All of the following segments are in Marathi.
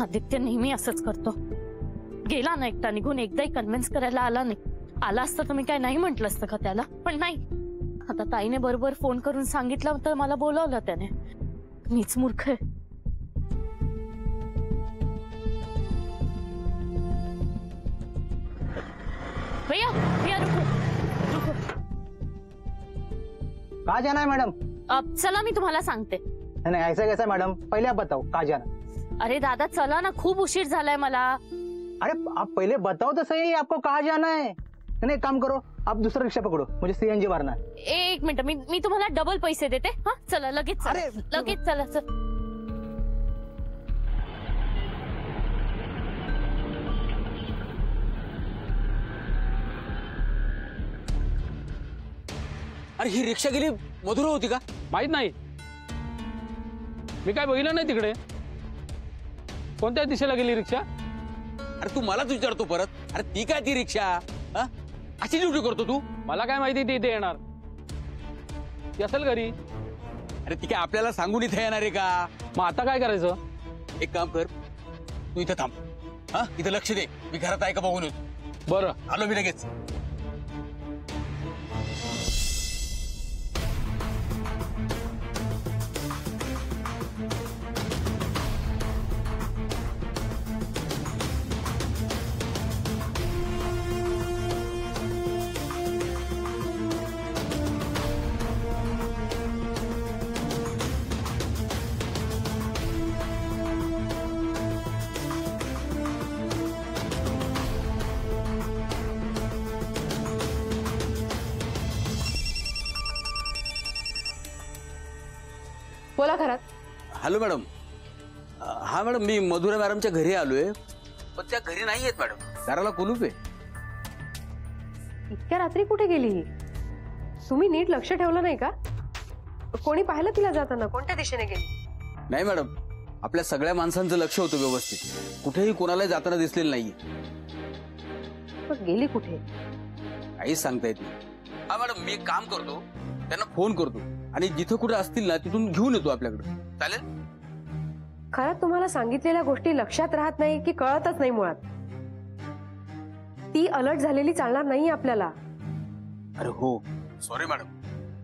आदित्य नेहमी असंच करतो. गेला ना एकटा निघून, एकदाही कन्व्हिन्स करायला आला नाही. आला असता तर मी काय नाही म्हटलं असतं का त्याला, पण नाही. आता ताईने बरोबर फोन करून सांगितलं तर मला बोलावलं त्याने. मीच मूर्ख आहे. भैया भैया रुको रुको. कहाँ जाना है मैडम? अब चला मी तुम्हाला सांगते. नहीं ऐसा कैसा मैडम, पहले आप बताओ कहाँ जाना. अरे दादा चला ना, खूप उशीर झालाय मला. अरे आप पहले बताओ तो सही आपको कहाँ जाना है. नहीं एक काम करो, आप दूसरा रिक्शा पकड़ो, मुझे सीएनजी मारना है. एक मिनिट, मी तुम्हाला डबल पैसे देते. हाँ चला लगेच चला. अरे, लगेच चला चल. अरे ही रिक्षा गेली मधुरा होती का? माहित नाही, मी काय बघितलं नाही तिकडे. कोणत्या दिशेला गेली रिक्षा? अरे तू मलाच विचारतो परत. अरे ती काय ती रिक्षा? हा? अशी ड्युटी करतो तू? मला काय माहिती ती इथे येणार. ती असेल घरी. अरे ती काय आपल्याला सांगून इथे येणार आहे का? मग आता काय करायचं? एक काम कर, तू इथे थांब. हा इथे लक्ष दे, मी घरात आहे का बघून येतो. बरं आलो मी लगेच. बोला घरात. Hello madam. हा मॅडम, मी मधुरा मॅडमच्या घरी आलोय, पण त्या घरी नाही आहेत मॅडम. दाराला कुलूप आहे. इतक्या रात्री कुठे गेली? तुम्ही नीट लक्ष ठेवलं नाही का? कोणी पाहिलं तिला जाताना? कोणत्या दिशेने गेली? नाही मॅडम, आपल्या सगळ्या माणसांचं लक्ष होतं व्यवस्थित. कुठेही कोणाला जाताना दिसलेलं नाहीये. पण गेली कुठे? काहीच सांगता येत नाही. हा मॅडम, मी एक काम करतो, त्यांना फोन करतो आणि जिथं कुठे असतील ना तिथून घेऊन येतो आपल्याकडे. चालेल? खरं तुम्हाला सांगितलेल्या गोष्टी लक्षात राहत नाही की कळतच नाही मुळात? ती अलर्ट झालेली चालणार नाही आपल्याला. अरे हो, सॉरी मॅडम,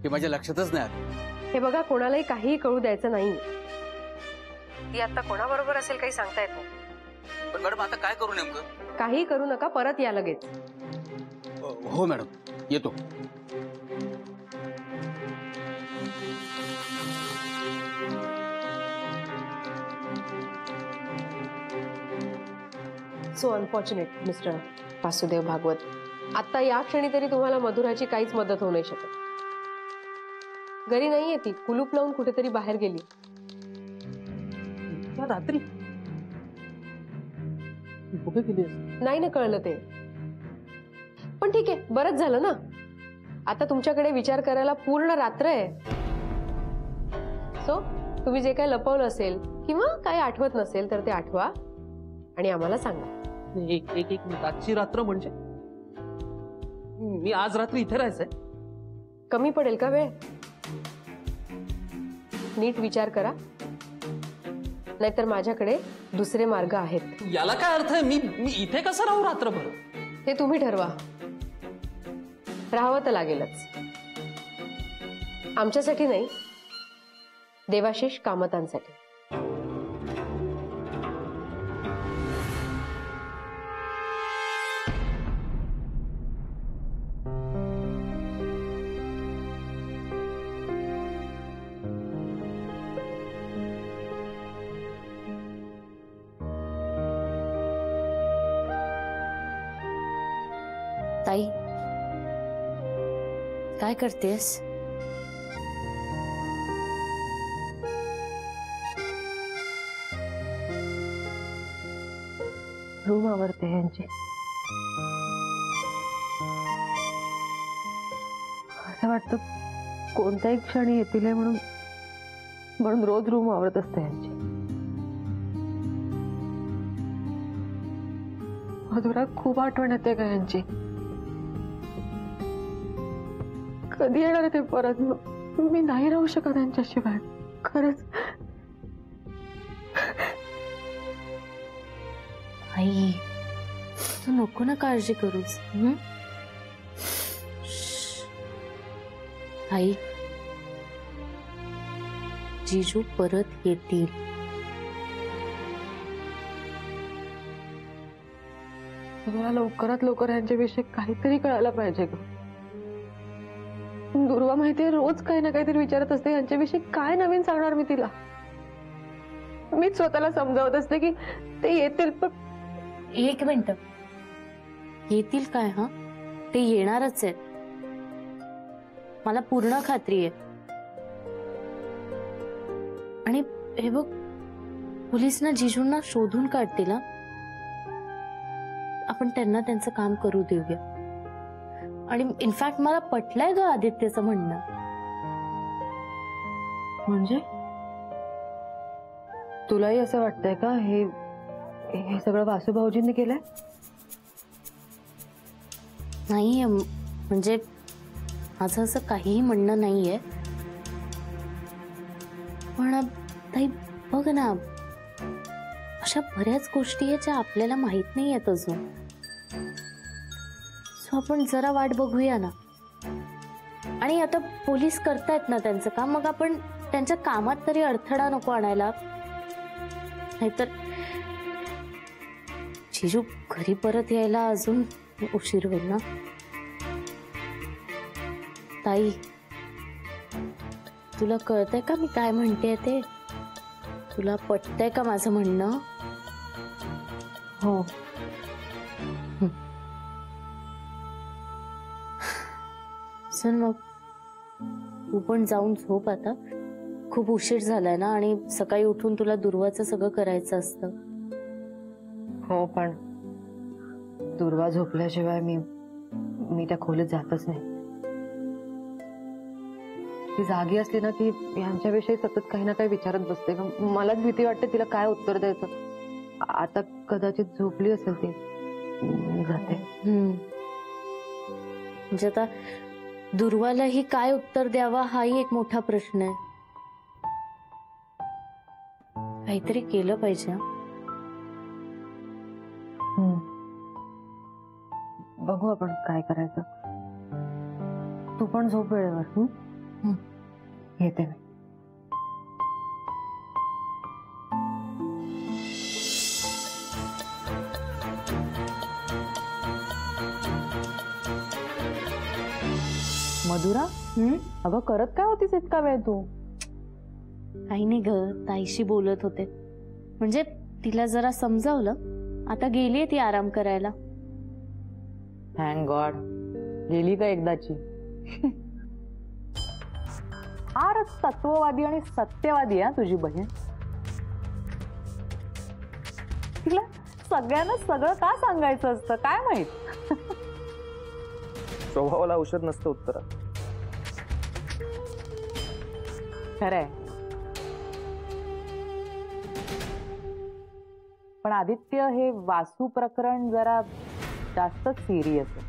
हे माझ्या लक्षातच नाही आलं. हे बघा, कोणालाही काहीही कळू द्यायचं नाही. ती आता कोणाबरोबर असेल काही सांगता येत नाही. पण मॅडम आता काय करू नेमकं? काही करू नका, परत या लगेच. हो मॅडम, येतो. So unfortunate mister Vasudev Bhagwat. आता या क्षणी तरी तुम्हाला मधुराची काहीच मदत होऊ नाही शकत. घरी नाहीये ती, कुलूप लावून कुठेतरी बाहेर गेली. रात्री कुठे गेली? नाही ना कळलं ते. पण ठीक आहे, बरंच झालं ना. आता तुमच्याकडे विचार करायला पूर्ण रात्र आहे. सो तुम्ही जे काही लपवलं असेल किंवा काही आठवत नसेल तर ते आठवा आणि आम्हाला सांगा. एक मिनिट, आजची रात्र म्हणजे मी आज रात्री इथे राहायचंय? कमी पडेल का वेळ? नीट विचार करा, नाहीतर माझ्याकडे दुसरे मार्ग आहेत. याला काय अर्थ आहे? मी इथे कसं राहू रात्रभर? हे तुम्ही ठरवा. राहावं तर लागेलच. आमच्यासाठी नाही, देवाशिष कामतांसाठी. ताई काय करतेस? रूम आवरते यांची. असं वाटतं कोणत्याही क्षणी येतील म्हणून रोज रूम आवरत असते यांची. मधुरा खूप आठवण येते का यांची. कधी येणार ते परत? मी नाही राहू शकत यांच्याशिवाय खरंच. आई तू नको ना काळजी करूस. आई जीजू परत येतील. मला लवकरात लवकर यांच्याविषयी काहीतरी कळायला पाहिजे ग. दुर्वा माहितीये रोज काही ना काहीतरी विचारत असते यांच्याविषयी. काय नवीन सांगणार मी तिला? मीच स्वतःला समजावत असते की ते येतील, पण एक मिनिट, येतील काय? हा ते येणारच आहेत, मला पूर्ण खात्री आहे. आणि हे बघ, पोलीस ना जिजूंना शोधून काढतील. आपण त्यांना त्यांचं काम करू देऊया. आणि इनफॅक्ट मला पटलंय ग आदित्यचं म्हणणं. म्हणजे तुलाही असं वाटतंय का हे सगळं वासू भाऊजींनी केलंय? नाहीये, म्हणजे माझं असं काहीही म्हणणं नाहीये. पण ताई बघ ना, अशा बऱ्याच गोष्टी आहेत ज्या आपल्याला माहित नाही आहेत अजून. सो आपण जरा वाट बघूया ना. आणि आता पोलीस करतायत ना त्यांचं काम, मग आपण त्यांच्या कामात तरी अडथळा नको आणायला. नाहीतर जिजू घरी परत यायला अजून उशीर होईल ना. ताई तुला कळतंय का मी काय म्हणते ते? तुला पटतंय का माझं म्हणणं? हो. सुन मग, तू पण जाऊन झोप आता. खूप उशीर झालाय ना, आणि सकाळी उठून तुला दुर्वाचं सगळं करायचं असतं. हो, पण दुर्वा झोपल्याशिवाय मी त्या खोलीत जातच नाही. ती जागी असली ना, ती यांच्याविषयी सतत काही ना काही विचारत बसते. मलाच भीती वाटते तिला काय उत्तर द्यायचं. आता कदाचित झोपली असेल ती, मी जाते. म्हणजे आता दुर्वालाही काय उत्तर द्यावा हाही एक मोठा प्रश्न आहे. काहीतरी केलं पाहिजे. बघू आपण काय करायचं. तू पण झोप वेळेवर. येते मी. मधुरा, अगं करत काय होतीस इतका वेळ तू? काही नाही ग, ताईशी बोलत होते. म्हणजे तिला जरा समजावलं. आता गेलीये ती आराम करायला. थँक गॉड, गेली का एकदाची? फारच तत्ववादी आणि सत्यवादी आहे तुझी बहीण. तिला सगळ्यांना सगळं का सांगायचं असतं काय माहित? स्वभावाला औषध नसतं उत्तरा. खरंय, पण आदित्य हे वासू प्रकरण जरा जास्तच सिरियस आहे.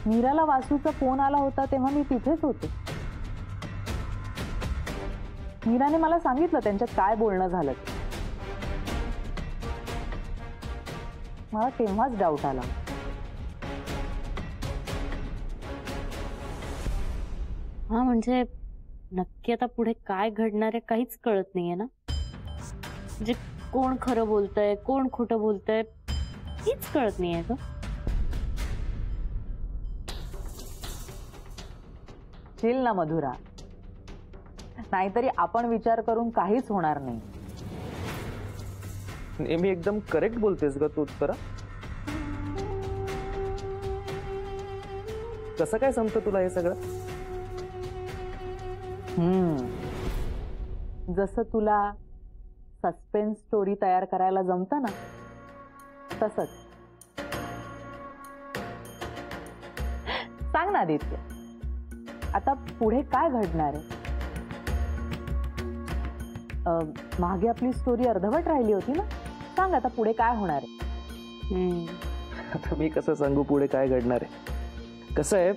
मीराला वासूचा फोन आला होता तेव्हा मी तिथेच होते. मीराने मला सांगितलं त्यांच्यात काय बोलणं झालं. मला तेव्हाच डाऊट आला. हा, म्हणजे नक्की आता पुढे काय घडणार आहे काहीच कळत नाहीये ना. म्हणजे कोण खरं बोलतंय, कोण खोटं बोलतंय, हेच कळत नाहीये ग. चिल ना मधुरा, नाहीतरी आपण विचार करून काहीच होणार नाही. नेहमी एकदम करेक्ट बोलतेस ग तू उत्तरा. कसं काय समजतं तुला हे सगळं? जसं तुला सस्पेन्स स्टोरी तयार करायला जमतं ना, तसंच. सांग ना आदित्य, आता पुढे काय घडणार आहे? मागे आपली स्टोरी अर्धवट राहिली होती ना. सांग आता पुढे काय होणार आहे? आता मी कसं सांगू पुढे काय घडणार आहे? कसं आहे,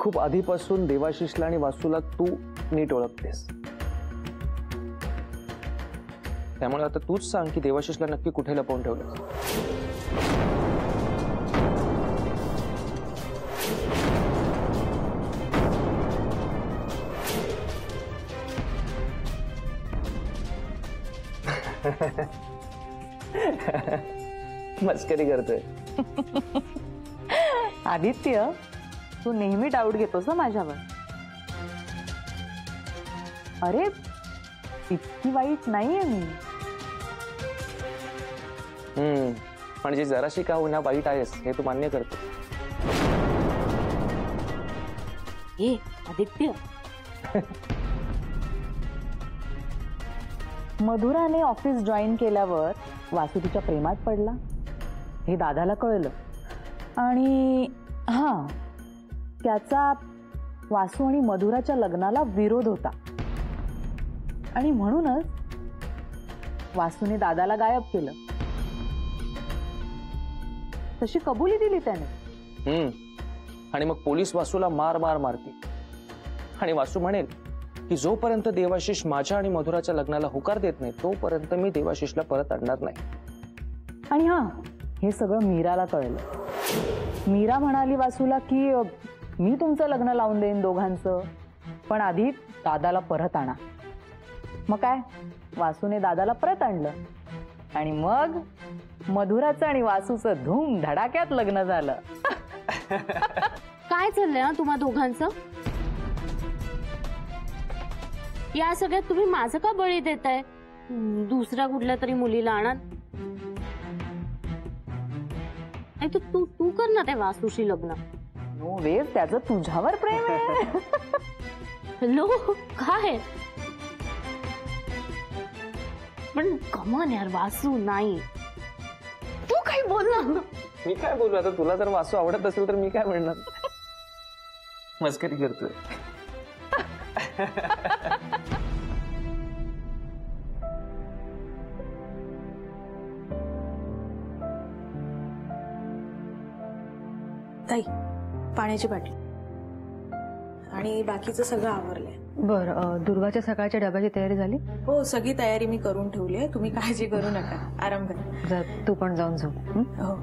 खूप आधीपासून देवाशिषला आणि वासूला तू नीट ओळखतेस. त्यामुळे आता तूच सांग की देवाशिषला नक्की कुठे लपवून ठेवलं. मस्करी करतोय. आदित्य, तू नेहमी डाऊट घेतोस ना माझ्यावर. अरे इतकी वाईट नाहीये मी. म्हणजे जराशी का होईना वाईट आहेस हे तू मान्य करतो. ए आदित्य, मधुराने ऑफिस जॉईन केल्यावर वासू तिच्या प्रेमात पडला हे दादाला कळलं. आणि हा, त्याचा वासू आणि मधुराच्या लग्नाला विरोध होता आणि म्हणूनच वासूने दादाला गायब केलं. तशी कबुली दिली त्याने. आणि मग पोलीस वासूला मार मार मारतील आणि वासू म्हणेल की जोपर्यंत देवाशिष माझ्या आणि मधुराच्या लग्नाला होकार देत नाही तोपर्यंत मी देवाशिषला परत आणणार नाही. आणि हा, हे सगळं मीराला कळलं. मीरा म्हणाली वासूला की मी तुमचं लग्न लावून देईन दोघांचं, पण आधी दादाला परत आणा. मग काय, वासूने दादाला परत आणलं आणि मग मधुराचं आणि वासूचं धूम धडाक्यात लग्न झालं. काय चाललंय ना तुम्हा दोघांचं? या सगळ्यात तुम्ही माझं का बळी देताय? दुसऱ्या कुठल्या तरी मुलीला आणा. नाही तर तू तू कर ना त्या वासूशी लग्न. नो वे, त्याचं तुझ्यावर प्रेम आहे. हॅलो, काय? पण कमॉन यार, वासू नाही. तू काही बोल ना. मी काय बोलू आता? तुला जर वासू आवडत असेल तर मी काय म्हणणार? मस्करी करतोय. ताई, पाण्याची बाटली आणि बाकीचं सगळं आवरलंय. बरं, दुर्गाच्या सकाळच्या डब्याची तयारी झाली? हो, सगळी तयारी मी करून ठेवली आहे. तुम्ही काळजी करू नका, आराम करा. जा, तू पण जाऊन झोप. हो.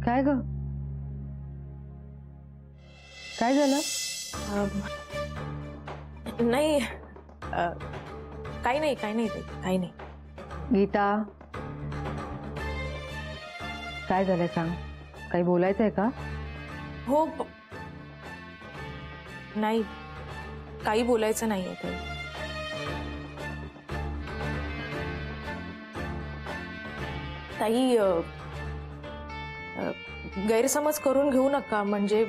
काय ग, काय झालं? नाही, काही नाही ताई, काही नाही. गीता, काय झालंय सांग. काही बोलायचंय का? हो, नाही, काही बोलायचं नाहीये ताई. ताई, गैरसमज करून घेऊ नका. म्हणजे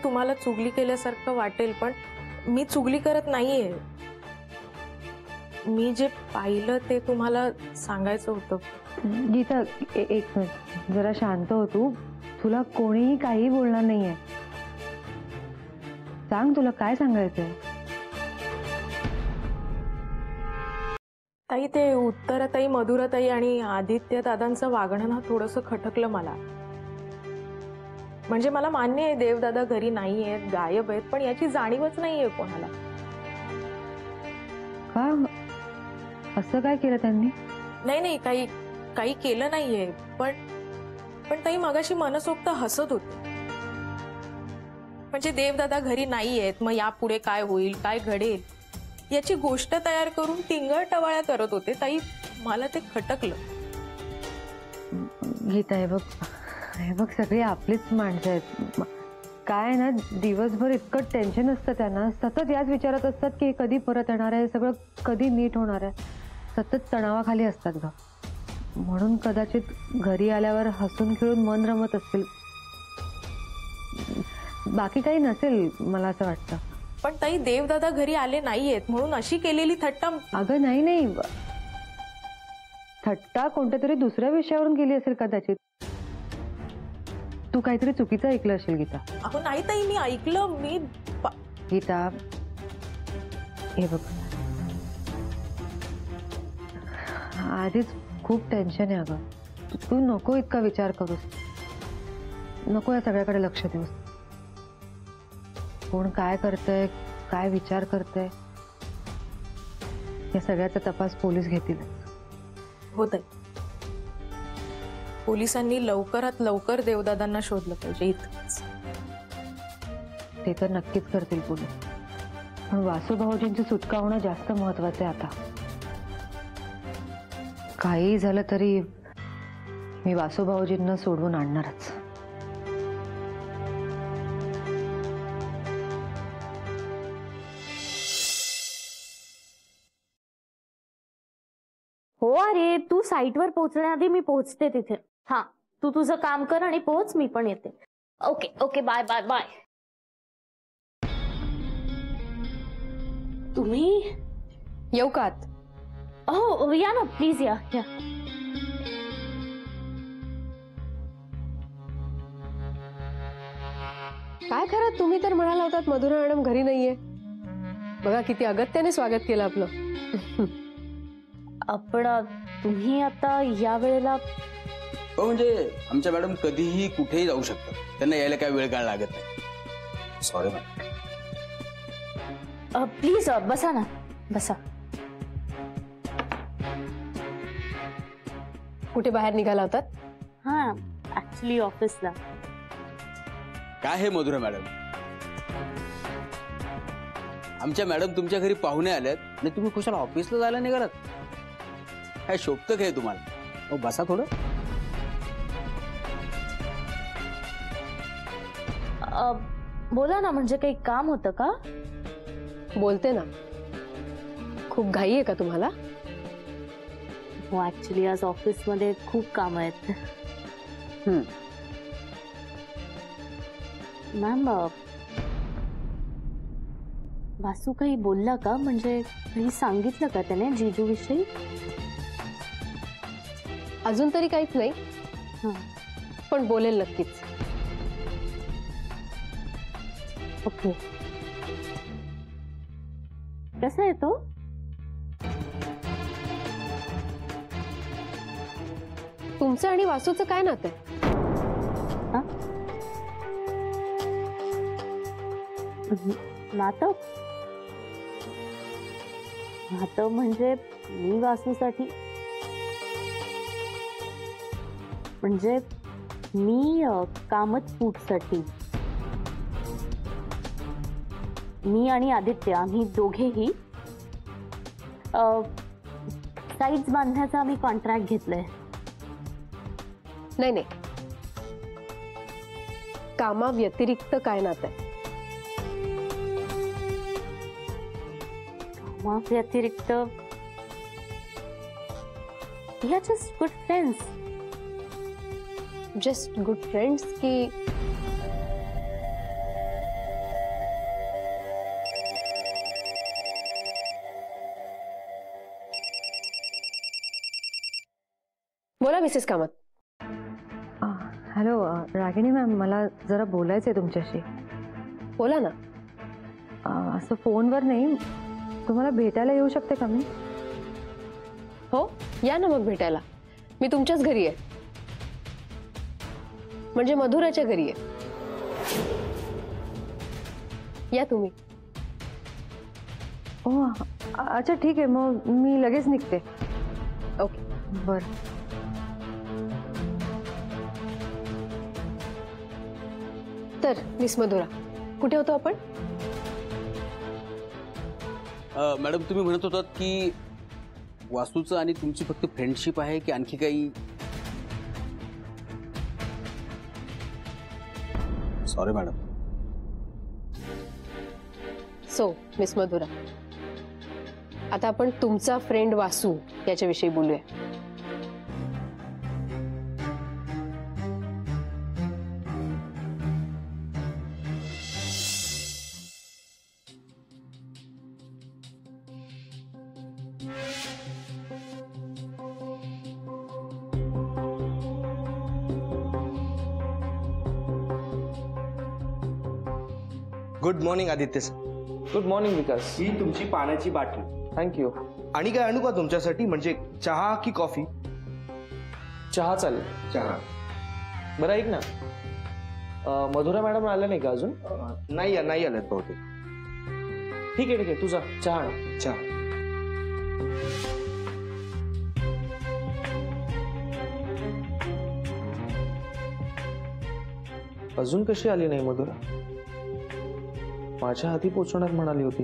तुम्हाला चुगली केल्यासारखं वाटेल, पण मी चुगली करत नाहीये. मी जे पाहिलं ते तुम्हाला सांगायचं होतं. गीता, एक मिनिट, जरा शांत हो तू. तुला कोणीही काही बोलणार नाहीये. सांग, तुला काय सांगायचंय? ताई, ते उत्तराताई, मधुराताई आणि आदित्य दादांचं वागणं ना थोडंसं खटकलं मला. म्हणजे मला मान्य आहे देवदादा घरी नाही आहेत, गायब आहेत, पण याची जाणीवच नाहीये कोणाला. का? असं काय केलं त्यांनी? नाही, काही केलं नाहीये, पण ताई मगाशी मनसोक्त हसत होते. म्हणजे देवदादा घरी नाही आहेत, मग यापुढे काय होईल, काय घडेल याची गोष्ट तयार करून टिंगळ टवाळ्या करत होते. ताई, मला ते खटकलं. गीता, हे बघ, सगळी आपलीच माणसं आहेत. काय ना, दिवसभर इतकं टेन्शन असतं त्यांना. सतत याच विचारात असतात की कधी परत येणार आहे, सगळं कधी नीट होणार आहे. सतत तणावाखाली असतात ग. म्हणून कदाचित घरी आल्यावर हसून खेळून मन रमत असतील. बाकी काही नसेल, मला असं वाटतं. पण ताई, देवदादा घरी आले नाहीयेत म्हणून अशी केलेली थट्टा. अगं नाही, थट्टा कोणत्या तरी दुसऱ्या विषयावरून केली असेल कदाचित. तू काहीतरी चुकीचं ऐकलं असेल गीता. अहो नाही ताई, मी ऐकलं. गीता, हे बघ, आधीच खूप टेन्शन आहे अगं. तू नको इतका विचार करूस, नको या सगळ्याकडे लक्ष देऊस. कोण काय करतंय, काय विचार करतंय, या सगळ्याचा तपास पोलीस घेतील. होत आहे. पोलिसांनी लवकरात लवकर देवदादांना शोधलं पाहिजे इतकंच. ते तर नक्कीच करतील पोलीस, पण वासू भाऊजींची सुटका होणं जास्त महत्वाचं आहे आता. काही झालं तरी मी वासू भाऊजींना सोडवून आणणारच. हो अरे, तू साईटवर पोहोचण्याआधी मी पोहोचते तिथे. हा, तू तुझं काम कर आणि पोहोच, मी पण येते. Okay okay, bye bye bye. तुम्ही येऊ का आत? हो या ना, प्लीज या या. काय खरं, तुम्ही तर म्हणाला होतात मधुरा मॅडम घरी नाहीये. बघा किती अगत्याने स्वागत केलं आपलं. आपण तुम्ही आता या वेळेला हो, म्हणजे आमच्या मॅडम कधीही कुठेही जाऊ शकतात, त्यांना यायला काय वेळ काळ लागत नाही. Sorry madam. प्लीज बसा ना, बसा. कुठे बाहेर निघाला होतात? हा, ऍक्च्युली ऑफिसला. काय हे मधुरा मॅडम, आमच्या मॅडम तुमच्या घरी पाहुणे आल्यात आणि तुम्ही कुशाला ऑफिसला जायला निघालात? काय शोभतं काय तुम्हाला? हो, बसा थोडं. बोला ना, म्हणजे काही काम होतं का? बोलते ना. खूप घाई आहे का तुम्हाला? हो, ऍक्च्युली आज ऑफिसमध्ये खूप काम आहेत. मॅम, वासू काही बोलला का? म्हणजे काही सांगितलं का त्याने जीजू विषयी? अजून तरी काहीच नाही, पण बोलेल नक्कीच. ओके. कसा आहे तो? तुमचं आणि वासूचं काय नातं आहे? नातं नातं म्हणजे मी वासूसाठी, म्हणजे मी कामत फूडसाठी, मी आणि आदित्य आम्ही दोघेही साईट्स बांधण्याचा आम्ही कॉन्ट्रॅक्ट घेतलंय. नाही नाही, कामा व्यतिरिक्त काय नातं आहे? कामा व्यतिरिक्त we are just good friends. Just good friends की बोला Mrs Kamat. Hello Ragini ma'am, मला जरा बोलायचंय तुमच्याशी. बोला ना. असं फोनवर नाही, तुम्हाला भेटायला येऊ शकते का मी? हो, या ना मग भेटायला. मी तुमच्याच घरी आहे, म्हणजे मधुराच्या घरी आहे. या तुम्ही. हो, अच्छा ठीक आहे, मग मी लगेच निघते. ओके, बरं. तर मिस मधुरा, कुठे होतो आपण? मॅडम, तुम्ही म्हणत होतात की वासूचं आणि तुमची फक्त फ्रेंडशिप आहे की आणखी काही? Sorry madam. So miss Madhura, आता आपण तुमचा फ्रेंड वासू याच्याविषयी बोलूया. Good morning Aditya sir. Good morning Vikas. ही तुमची पाण्याची बाटली. थँक्यू. आणि काय आणू का तुमच्यासाठी? म्हणजे चहा की कॉफी? चहा चालेल. चहा. बरं ऐक ना, मधुरा मॅडम आल्या नाही का अजून? नाही आलेत बहुतेक. ठीक आहे तू जा, चहा आण. चहा. अजून कशी आली नाही मधुरा? माझ्या हाती पोचवण्यात म्हणाली होती.